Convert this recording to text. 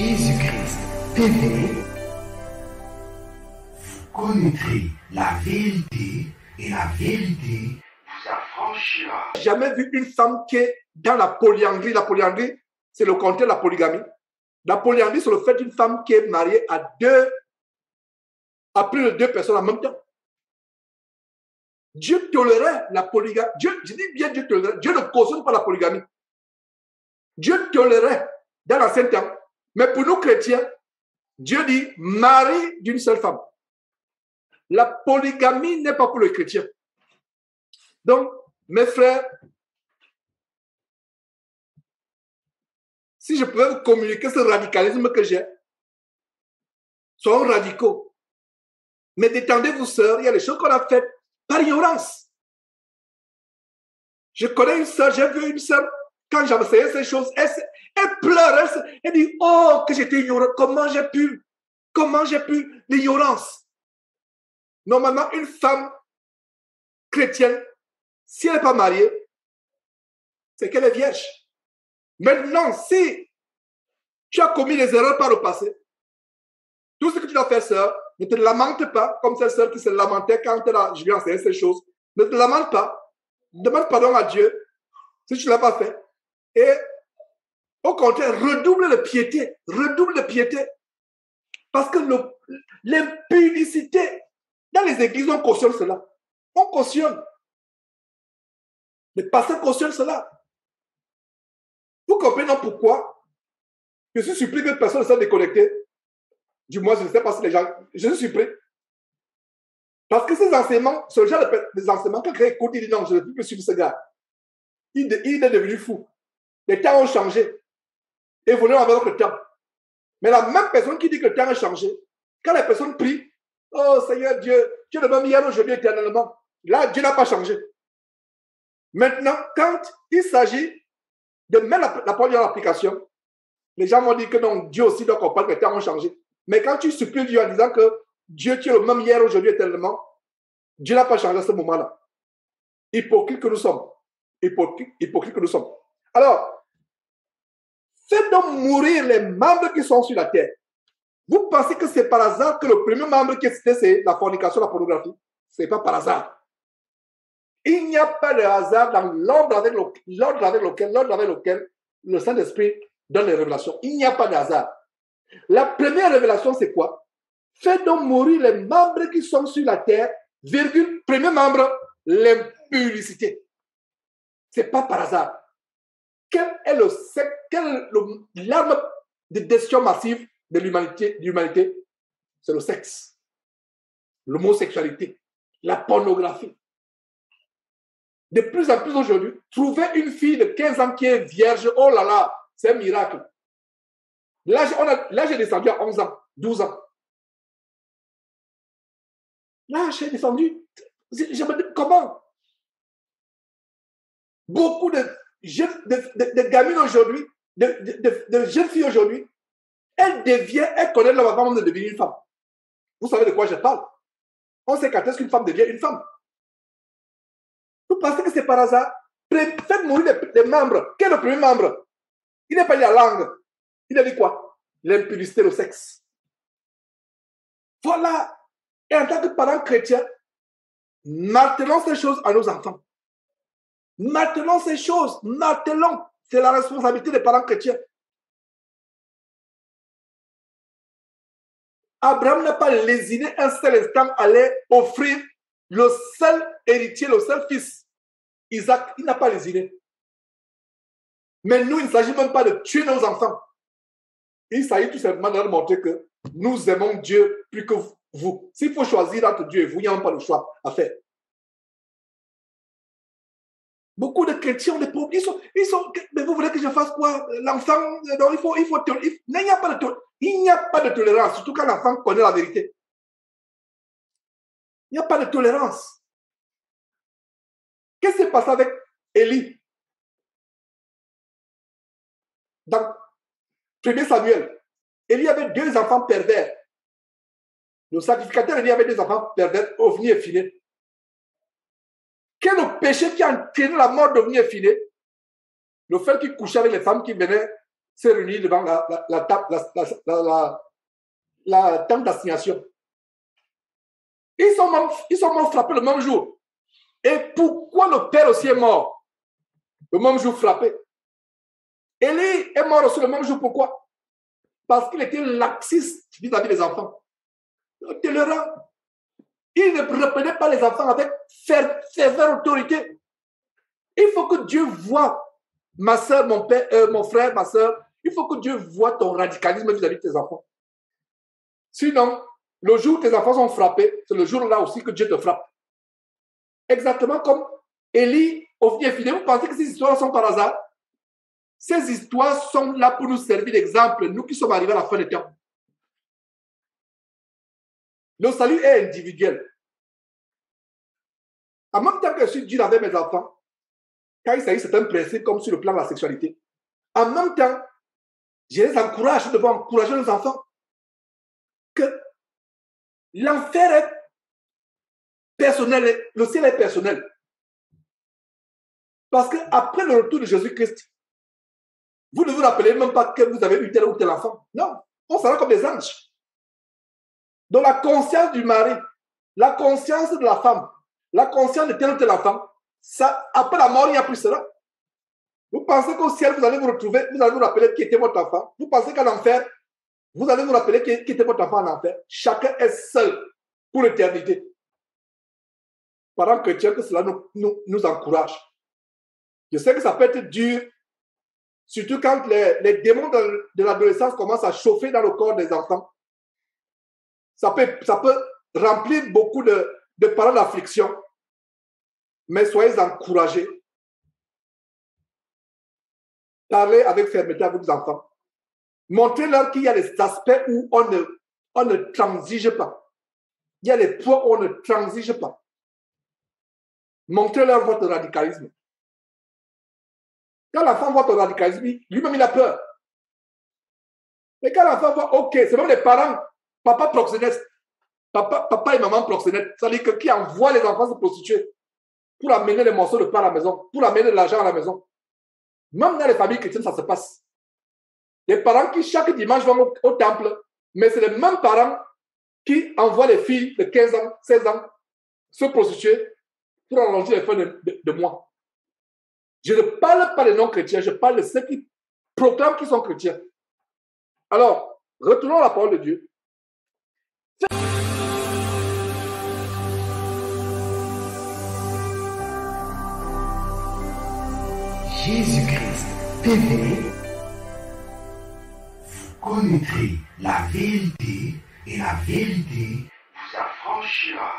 Jésus-Christ TV, vous connaîtrez la vérité et la vérité vous affranchira. Jamais vu une femme qui est dans la polyandrie. La polyandrie, c'est le contraire de la polygamie. La polyandrie, c'est le fait d'une femme qui est mariée à plus de deux personnes en même temps. Dieu tolérait la polygamie. Je dis bien Dieu tolérait. Dieu ne cautionne pas la polygamie. Dieu tolérait dans l'ancien temps. Mais pour nous chrétiens, Dieu dit marie d'une seule femme. La polygamie n'est pas pour les chrétiens. Donc, mes frères, si je pouvais vous communiquer ce radicalisme que j'ai, soyons radicaux. Mais détendez-vous, sœurs, il y a des choses qu'on a faites par ignorance. Je connais une sœur, j'ai vu une sœur, quand j'enseignais ces choses, elle pleure, elle dit, oh, que j'étais ignorant, comment j'ai pu, l'ignorance. Normalement, une femme chrétienne, si elle n'est pas mariée, c'est qu'elle est vierge. Maintenant, si tu as commis des erreurs par le passé, tout ce que tu dois faire, sœur, ne te lamente pas, comme cette sœur qui se lamentait quand je lui ai enseigné ces choses. Ne te lamente pas. Demande pardon à Dieu si tu ne l'as pas fait. Et au contraire, redouble de piété. Redouble de piété. Parce que l'impudicité, dans les églises, on cautionne cela. On cautionne. Les pasteurs cautionnent cela. Vous comprenez pourquoi je suis surpris que personne ne soit déconnecté. Du moins, je ne sais pas si les gens... Je suis surpris. Parce que ces enseignements, ce genre de enseignements, quand quelqu'un écoute, il dit non, je ne peux plus suivre ce gars. Il est devenu fou. Les temps ont changé. Évoluons avec notre temps. Mais la même personne qui dit que le temps a changé, quand la personne prie, oh Seigneur Dieu, tu es le même hier, aujourd'hui, éternellement. Là, Dieu n'a pas changé. Maintenant, quand il s'agit de mettre la parole en application, les gens m'ont dit que non, Dieu aussi doit comprendre que les temps ont changé. Mais quand tu supplies Dieu en disant que Dieu, tu es le même hier, aujourd'hui, éternellement, Dieu n'a pas changé à ce moment-là. Hypocrite que nous sommes. Hypocrite que nous sommes. Alors, faites donc mourir les membres qui sont sur la terre. Vous pensez que c'est par hasard que le premier membre qui est cité, c'est la fornication, la pornographie? Ce n'est pas par hasard. Il n'y a pas de hasard dans l'ordre avec lequel le Saint-Esprit donne les révélations. Il n'y a pas de hasard. La première révélation, c'est quoi? Faites donc mourir les membres qui sont sur la terre, virgule, premier membre, l'impudicité. Ce n'est pas par hasard. Quelle est l'arme de destruction massive de l'humanité? C'est le sexe, l'homosexualité, la pornographie. De plus en plus aujourd'hui, trouver une fille de 15 ans qui est vierge, oh là là, c'est un miracle. Là, j'ai descendu à 11 ans, 12 ans. Là, j'ai descendu. Je me dis, comment? Beaucoup de gamines aujourd'hui, de jeunes filles aujourd'hui, elles connaissent leur avant de devenir une femme. Vous savez de quoi je parle? On sait quand est-ce qu'une femme devient une femme. Vous pensez que c'est par hasard? Faites mourir les membres. Quel est le premier membre? Il n'est pas dit la langue. Il a dit quoi? L'impudicité, le sexe. Voilà. Et en tant que parents chrétiens, martelons ces choses à nos enfants. Martelons ces choses. Martelons. C'est la responsabilité des parents chrétiens. Abraham n'a pas lésiné un seul instant à aller offrir le seul héritier, le seul fils, Isaac. Il n'a pas lésiné. Mais nous, il ne s'agit même pas de tuer nos enfants. Il s'agit tout simplement de leur montrer que nous aimons Dieu plus que vous. S'il faut choisir entre Dieu et vous, il n'y a même pas le choix à faire. Beaucoup de chrétiens ont des problèmes. Mais vous voulez que je fasse quoi? L'enfant, il n'y a pas de tolérance, surtout quand l'enfant connaît la vérité. Il n'y a pas de tolérance. Qu'est-ce qui s'est passé avec Élie? Dans 1 Samuel, Élie avait deux enfants pervers. Le sacrificateur Élie avait deux enfants pervers, Ophni et Phiné. Quel est le péché qui a entraîné la mort d'Ophni et Phiné? Le fait qu'il couchait avec les femmes qui venaient s'est réuni devant la tente d'assignation. Ils sont morts frappés le même jour. Et pourquoi le père aussi est mort le même jour frappé? Élie est mort aussi le même jour. Pourquoi? Parce qu'il était laxiste vis-à-vis des enfants. Tolérant. Il ne reprenait pas les enfants avec ferveur autorité. Il faut que Dieu voie, ma soeur, mon père, mon frère, ma soeur, il faut que Dieu voie ton radicalisme vis-à-vis de tes enfants. Sinon, le jour où tes enfants sont frappés, c'est le jour-là aussi que Dieu te frappe. Exactement comme Élie, au final, vous pensez que ces histoires sont par hasard? Ces histoires sont là pour nous servir d'exemple, nous qui sommes arrivés à la fin des temps. Le salut est individuel. En même temps que je suis dur avec mes enfants, quand il s'agit de certains principes comme sur le plan de la sexualité, en même temps, je les encourage, je devais encourager nos enfants que l'enfer est personnel, le ciel est personnel. Parce qu'après le retour de Jésus-Christ, vous ne vous rappelez même pas que vous avez eu tel ou tel enfant. Non, on sera comme des anges. Donc la conscience du mari, la conscience de la femme, la conscience de tel ou tel enfant, ça, après la mort, il n'y a plus cela. Vous pensez qu'au ciel, vous allez vous retrouver, vous allez vous rappeler qui était votre enfant. Vous pensez qu'à l'enfer, vous allez vous rappeler qui était votre enfant en enfer. Chacun est seul pour l'éternité. Parents chrétiens, que cela nous encourage. Je sais que ça peut être dur, surtout quand les démons de l'adolescence commencent à chauffer dans le corps des enfants. Ça peut remplir beaucoup de paroles d'affliction. Mais soyez encouragés. Parlez avec fermeté avec vos enfants. Montrez-leur qu'il y a des aspects où on ne transige pas. Il y a des points où on ne transige pas. Montrez-leur votre radicalisme. Quand l'enfant voit ton radicalisme, lui-même il a peur. Et quand l'enfant voit, ok, c'est même les parents, papa proxénète, papa et maman proxénète, c'est-à-dire que qui envoient les enfants se prostituer pour amener les morceaux de pain à la maison, pour amener de l'argent à la maison. Même dans les familles chrétiennes, ça se passe. Les parents qui chaque dimanche vont au temple, mais c'est les mêmes parents qui envoient les filles de 15 ans, 16 ans se prostituer pour allonger les fins de mois. Je ne parle pas des non-chrétiens, je parle de ceux qui proclament qu'ils sont chrétiens. Alors, retournons à la parole de Dieu. Jésus-Christ TV, vous connaîtrez la vérité et la vérité vous affranchira.